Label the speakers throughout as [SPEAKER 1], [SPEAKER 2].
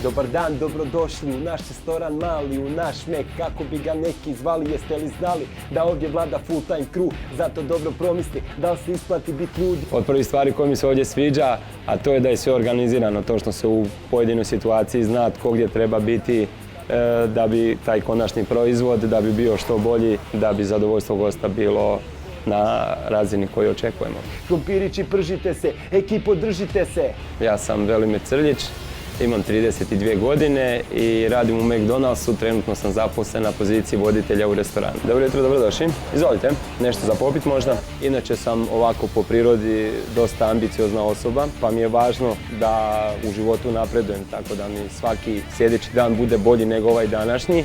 [SPEAKER 1] Dobar dan, dobrodošli u naš restoran mali, u naš mek, kako bi ga neki zvali, jeste li znali da ovdje vlada full time crew, zato dobro promisli da li se isplati biti ljudi. Od prvih stvari koje mi se ovdje sviđa, a to je da je sve organizirano, to što se u pojedinoj situaciji zna tko gdje treba biti, da bi taj konačni proizvod, da bi bio što bolji, da bi zadovoljstvo gosta bilo na razini koju očekujemo. Krumpirići, pržite se, ekipo, držite se! Ja sam Velimir Crljić, imam 32 godine i radim u McDonald'su, trenutno sam zaposlen na poziciji voditelja u restoranu. Dobro jutro, dobrodošli. Izvolite, nešto za popit možda. Inače sam ovako po prirodi dosta ambiciozna osoba, pa mi je važno da u životu napredujem, tako da mi svaki sljedeći dan bude bolji nego ovaj današnji.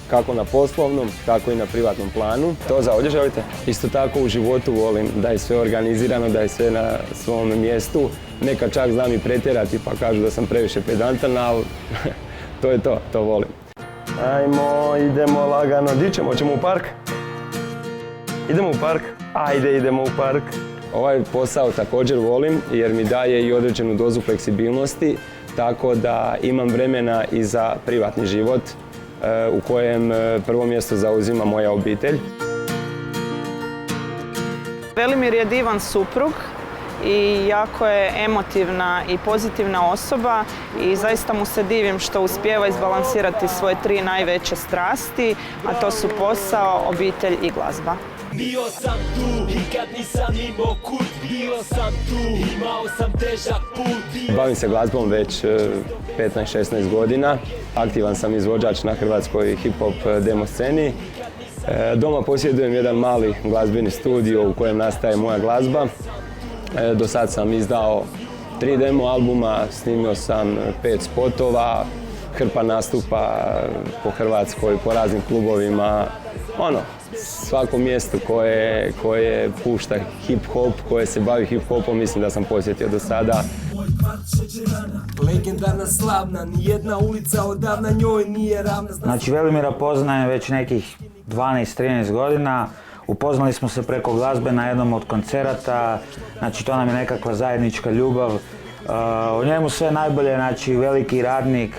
[SPEAKER 1] Kako na poslovnom, tako i na privatnom planu. To za ovdje želite? Isto tako u životu volim da je sve organizirano, da je sve na svom mjestu. Nekad čak znam i pretjerati pa kažu da sam previše pedantan, ali to je to volim. Ajmo, idemo lagano. Di ćemo? Hoćemo u park? Idemo u park? Ajde, idemo u park. Ovaj posao također volim jer mi daje i određenu dozu fleksibilnosti, tako da imam vremena i za privatni život, u kojem prvo mjesto zauzima moja obitelj.
[SPEAKER 2] Velimir je divan suprug i jako je emotivna i pozitivna osoba i zaista mu se divim što uspijeva izbalansirati svoje 3 najveće strasti, a to su posao, obitelj i glazba.
[SPEAKER 3] Bio sam tu i kad nisam imao kud, bio sam tu, imao sam težak put.
[SPEAKER 1] Bavim se glazbom već 15-16 godina. Aktivan sam izvođač na hrvatskoj hip-hop demo sceni. Doma posjedujem jedan mali glazbeni studio u kojem nastaje moja glazba. Do sad sam izdao 3 demo albuma, snimio sam 5 spotova, hrpa nastupa po Hrvatskoj, po raznim klubovima. Svako mjesto koje pušta hip-hop, koje se bavi hip-hopom, mislim da sam posjetio do sada.
[SPEAKER 3] Legendarna slavna, nijedna ulica odavna njoj nije ravna.
[SPEAKER 4] Znači Velimira poznajem već nekih 12-13 godina. Upoznali smo se preko glazbe na jednom od koncerata, znači to nam je nekakva zajednička ljubav. O njemu sve najbolje, znači veliki radnik,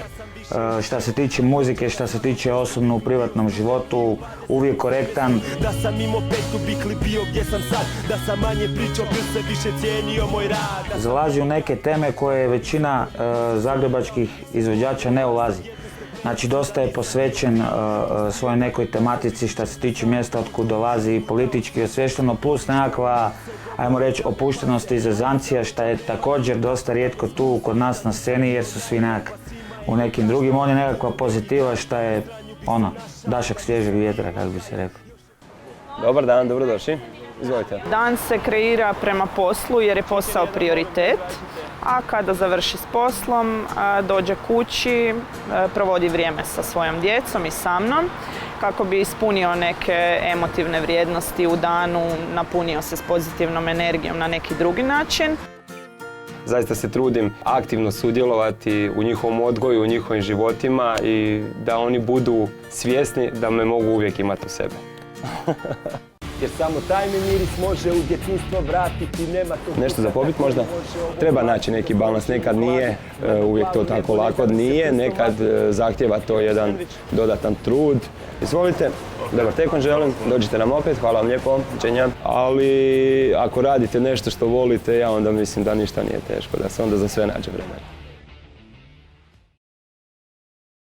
[SPEAKER 4] šta se tiče muzike, šta se tiče osobno u privatnom životu, uvijek korektan.
[SPEAKER 3] Da sam imao petu bikli bio gdje sam sad, da sam manje pričao, bil se više cijenio moj rad.
[SPEAKER 4] Zalazi u neke teme koje većina zagrebačkih izvođača ne ulazi. Znači dosta je posvećen svojoj nekoj tematici šta se tiče mjesta od kud dolazi i politički osvješteno, plus nekakva, ajmo reći, opuštenost i zezancija šta je također dosta rijetko tu kod nas na sceni jer su svi u nekim drugim. On je nekakva pozitiva šta je dašak svježeg vjetra, kako bi se rekao.
[SPEAKER 1] Dobar dan, dobrodošli. Izvolite.
[SPEAKER 2] Dan se kreira prema poslu jer je posao prioritet, a kada završi s poslom, dođe kući, provodi vrijeme sa svojom djecom i sa mnom, kako bi ispunio neke emotivne vrijednosti u danu, napunio se s pozitivnom energijom na neki drugi način.
[SPEAKER 1] Zaista se trudim aktivno sudjelovati u njihovom odgoju, u njihovim životima i da oni budu svjesni da me mogu uvijek imati u sebe. Jer samo taj me miris može u djetinjstvo vratiti, nema to... Nešto za popit možda? Treba naći neki balans, nekad nije uvijek to tako lako, nije, nekad zahtjeva to jedan dodatan trud. Izvolite, dobar tek vam želim, dođite nam opet, hvala vam lijepo, viđenja. Ali ako radite nešto što volite, ja onda mislim da ništa nije teško, da se onda za sve nađe vremena.